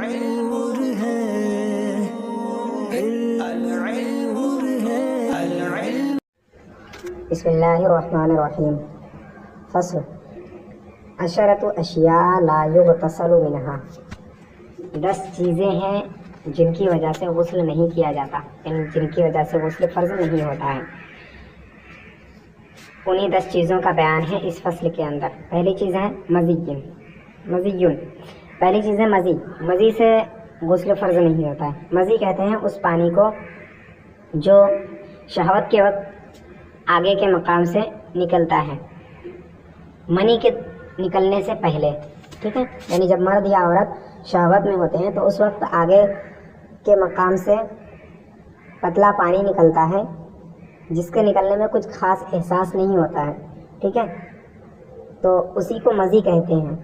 نور ہے العلم نور ہے العلم. بسم اللہ الرحمن الرحیم. فصل. عشرۃ اشیاء لا یغتسل منہا. 10 چیزیں ہیں جن کی وجہ سے غسل نہیں کیا جاتا، یعنی جن کی وجہ سے غسل فرض نہیں ہوتا ہے. انہی 10 چیزوں کا بیان ہے اس فصل کے اندر. پہلی چیز ہے مزی. پہلی چیز ہے مزی. مزی سے غسل فرض نہیں ہوتا ہے. مزی کہتے ہیں اس پانی کو جو شہوت کے وقت آگے کے مقام سے نکلتا ہے منی کے نکلنے سے پہلے. ٹھیک ہے، یعنی جب مرد یا عورت شہوت میں ہوتے ہیں تو اس وقت آگے کے مقام سے پتلا پانی نکلتا ہے جس کے نکلنے میں کچھ خاص احساس نہیں ہوتا ہے. ٹھیک ہے، تو اسی کو مزی کہتے ہیں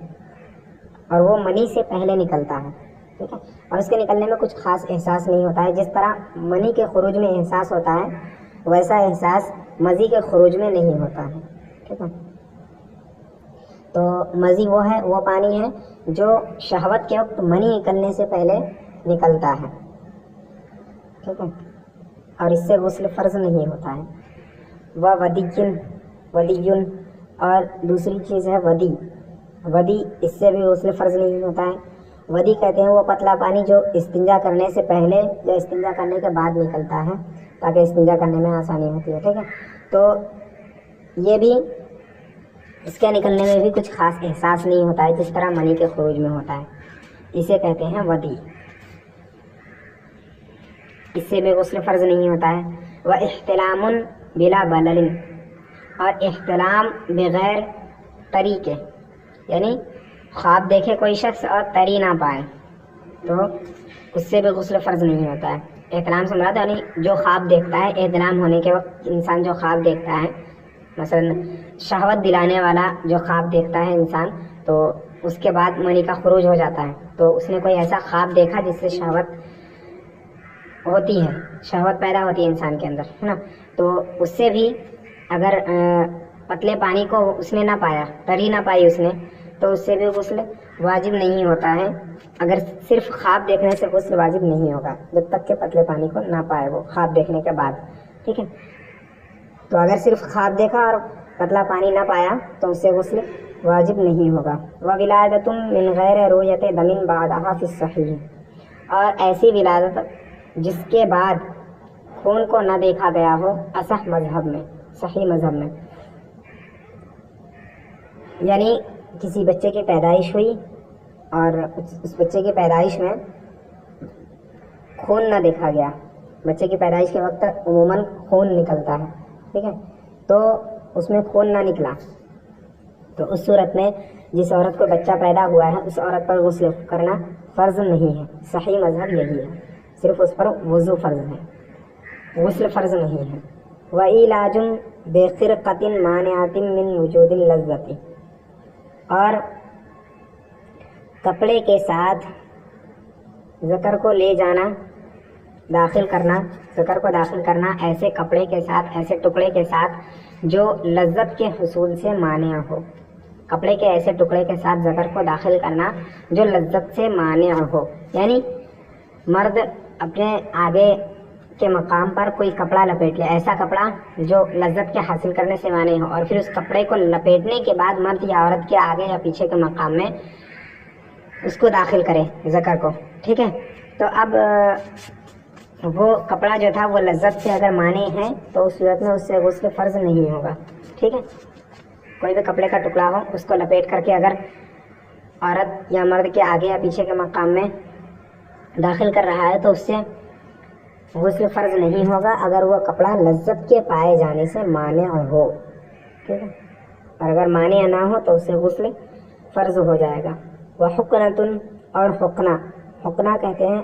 اور وہ منی سے پہلے نکلتا ہے. ٹھیک ہے، اور اس کے نکلنے میں کچھ خاص احساس نہیں ہوتا ہے. جس طرح منی کے خروج میں احساس ہوتا ہے ویسا احساس مزی کے خروج میں نہیں ہوتا ہے. ٹھیک ہے، تو مزی وہ پانی ہے جو شہوت کے وقت منی نکلنے سے پہلے نکلتا ہے. ٹھیک ہے، اور اس سے غسل فرض نہیں ہوتا ہے. ودی اور دوسری چیز ہے ودی. اس سے بھی غسل فرض نہیں ہوتا ہے. ودی کہتے ہیں وہ پتلا پانی جو استنجا کرنے سے پہلے یا استنجا کرنے کے بعد نکلتا ہے تاکہ استنجا کرنے میں آسانی ہوتی ہے. ٹھیک ہے، تو یہ بھی اس کے نکلنے میں بھی کچھ خاص احساس نہیں ہوتا ہے جس طرح منی کے خروج میں ہوتا ہے. اسے کہتے ہیں ودی. اس سے بھی غسل فرض نہیں ہوتا ہے. واحتلام بلا بلل. اور احتلام بغیر تری کے، یعنی خواب دیکھے کوئی شخص اور تری نہ پائے تو اس سے بھی غسل فرض نہیں ہوتا ہے. احتلام سے مراد یعنی جو خواب دیکھتا ہے، احتلام ہونے کے وقت انسان جو خواب دیکھتا ہے، مثلا شہوت دلانے والا جو خواب دیکھتا ہے انسان، تو اس کے بعد منی کا خروج ہو جاتا ہے، تو اس نے کوئی ایسا خواب دیکھا جس سے شہوت ہوتی ہے، شہوت پیدا ہوتی ہے انسان کے اندر، ہے نا، تو اس سے بھی اگر پتلے پانی کو اس نے نہ پایا، تری نہ پائی اس نے، تو اس سے بھی غسل واجب نہیں ہوتا ہے. اگر صرف خواب دیکھنے سے غسل واجب نہیں ہوگا جب تک کہ پتلے پانی کو نہ پائے وہ خواب دیکھنے کے بعد. ٹھیک ہے، تو اگر صرف خواب دیکھا اور پتلا پانی نہ پایا تو اس سے غسل واجب نہیں ہوگا. وولادۃ من غیر رؤیت دم بعدها فی الصحیح. اور ایسی ولادت جس کے بعد خون کو نہ دیکھا گیا ہو اصح مذہب میں، صحیح مذہب میں، یعنی کسی بچے کی پیدائش ہوئی اور اس بچے کی پیدائش میں خون نہ دیکھا گیا. بچے کی پیدائش کے وقت عموماً خون نکلتا ہے. ٹھیک ہے، تو اس میں خون نہ نکلا تو اس صورت میں جس عورت کو بچہ پیدا ہوا ہے اس عورت پر غسل کرنا فرض نہیں ہے. صحیح مذہب یہی ہے، صرف اس پر وضو فرض ہے، غسل فرض نہیں ہے. وعلاج بخرقۃ مانعۃ من وجود اللذۃ. اور کپڑے کے ساتھ ذکر کو لے جانا، داخل کرنا ایسے کپڑے کے ساتھ، ایسے ٹکڑے کے ساتھ جو لذت کے حصول سے مانع ہو. کپڑے کے ایسے ٹکڑے کے ساتھ ذکر کو داخل کرنا جو لذت سے مانع ہو، یعنی مرد اپنے آگے کے مقام پر کوئی کپڑا لپیٹ لے، ایسا کپڑا جو لذت کے حاصل کرنے سے مانع ہو، اور پھر اس کپڑے کو لپیٹنے کے بعد مرد یا عورت کے آگے یا پیچھے کے مقام میں اس کو داخل کرے ذکر کو. ٹھیک ہے، تو اب وہ کپڑا جو تھا وہ لذت سے اگر مانع ہے تو اس صورت میں اس سے غسل فرض نہیں ہوگا. ٹھیک ہے، کوئی بھی کپڑے کا ٹکڑا ہو اس کو لپیٹ کر کے اگر عورت یا مرد کے آگے یا پیچھے کے مقام میں داخل کر رہا ہے تو اس سے غسل فرض نہیں ہوگا اگر وہ کپڑا لذت کے پائے جانے سے مانع ہو. ٹھیک ہے، اور اگر مانع نہ ہو تو اس سے غسل فرض ہو جائے گا. وحقنۃ. اور حقنہ کہتے ہیں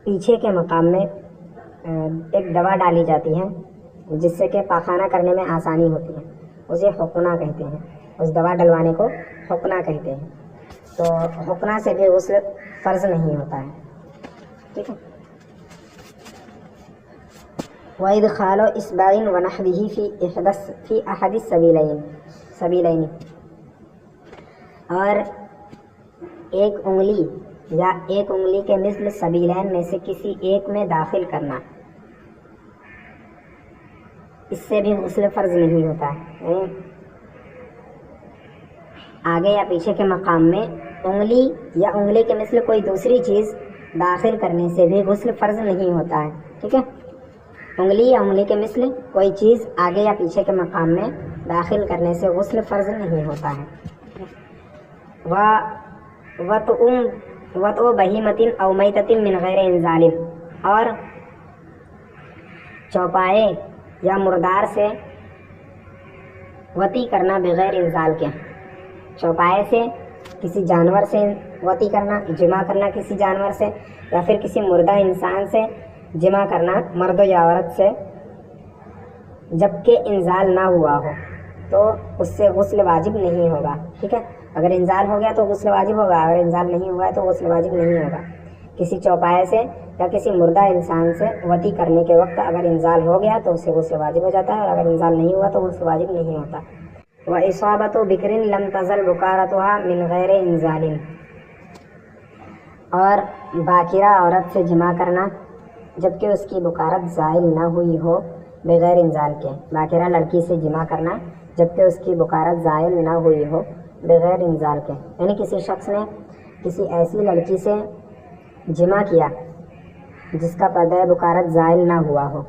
پیچھے کے مقام میں ایک دوا ڈالی جاتی ہے جس سے کہ پاخانہ کرنے میں آسانی ہوتی ہے، اسے حقنہ کہتے ہیں. اس دوا ڈلوانے کو حقنہ کہتے ہیں. تو حقنہ سے بھی غسل فرض نہیں ہوتا ہے. ٹھیک ہے. وَإِدْخَالُ إِصْبَعٍ وَنَحْوِهِ فِي أَحَدِ السَّبِيلَيْنِ. اور ایک انگلی یا ایک انگلی کے مثل سبیلین میں سے کسی ایک میں داخل کرنا، اس سے بھی غسل فرض نہیں ہوتا ہے۔ آگے یا پیچھے کے مقام میں انگلی یا انگلی کے مثل کوئی دوسری چیز داخل کرنے سے بھی غسل فرض نہیں ہوتا ہے، ٹھیک ہے۔ انگلی یا انگلی کے مثل کوئی چیز آگے یا پیچھے کے مقام میں داخل کرنے سے غسل فرض نہیں ہوتا ہے۔ وَطْءُ بَہِیمَةٍ أَوْ مَیْتَةٍ مِنْ غَیْرِ انزال، اور چوپائے یا مردار سے وطی کرنا بغیر انزال کے، چوپائے سے کسی جانور سے وطی کرنا، جمع کرنا کسی جانور سے، یا پھر کسی مردہ انسان سے جمع کرنا مرد یا عورت سے، جبکہ انزال نہ ہوا ہو تو اس سے غسل واجب نہیں ہوگا، ٹھیک ہے۔ اگر انزال ہو گیا تو غسل واجب ہوگا، اگر انزال نہیں ہوا ہے تو غسل واجب نہیں ہوگا۔ کسی چوپائے سے یا کسی مردہ انسان سے وطی کرنے کے وقت اگر انزال ہو گیا تو اس سے غسل واجب ہو جاتا ہے، اور اگر انزال نہیں ہوا تو غسل واجب نہیں ہوتا۔ وَإِصَابَةُ بِكْرٍ لَمْ تَزَلْ بُكَارَتُهَا مِنْ غَيْرِ انزال، اور باکرہ عورت سے جمع کرنا جبکہ اس کی بکارت زائل نہ ہوئی ہو بغیر انزال کے، باکرہ لڑکی سے جمع کرنا جبکہ اس کی بکارت زائل نہ ہوئی ہو بغیر انزال کے، یعنی کسی شخص نے کسی ایسی لڑکی سے جمع کیا جس کا پردہ بکارت زائل نہ ہوا ہو۔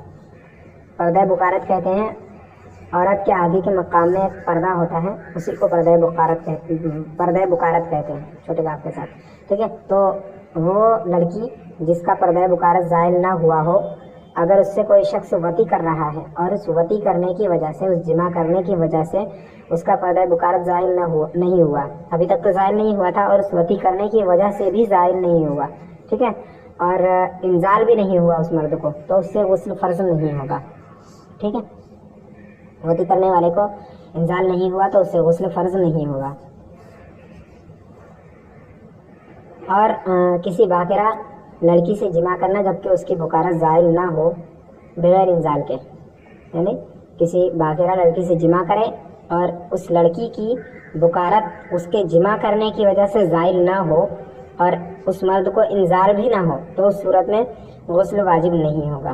پردہ بکارت کہتے ہیں عورت کے آگے کے مقام میں ایک پردہ ہوتا ہے، اسی کو پردہ بکارت کہتے ہیں چھوٹے باپ کے ساتھ، ٹھیک ہے۔ تو وہ لڑکی جس کا پردہ بکارت زائل نہ ہوا ہو، اگر اس سے کوئی شخص وطی کر رہا ہے اور اس وطی کرنے کی وجہ سے، اس جمع کرنے کی وجہ سے اس کا پردہ بکارت زائل نہیں ہوا، ابھی تک تو زائل نہیں ہوا تھا اور اس وطی کرنے کی وجہ سے بھی زائل نہیں ہوا، ٹھیک ہے، اور انزال بھی نہیں ہوا اس مرد کو، تو اس سے غسل فرض نہیں ہوگا، ٹھیک ہے۔ وطی کرنے والے کو انزال نہیں ہوا تو اس سے غسل فرض نہیں ہوگا۔ اور کسی باکرہ لڑکی سے جمع کرنا جبکہ اس کی بکارت زائل نہ ہو بغیر انزال کے، یعنی کسی باکرہ لڑکی سے جمع کرے اور اس لڑکی کی بکارت اس کے جمع کرنے کی وجہ سے زائل نہ ہو اور اس مرد کو انزال بھی نہ ہو تو اس صورت میں غسل واجب نہیں ہوگا۔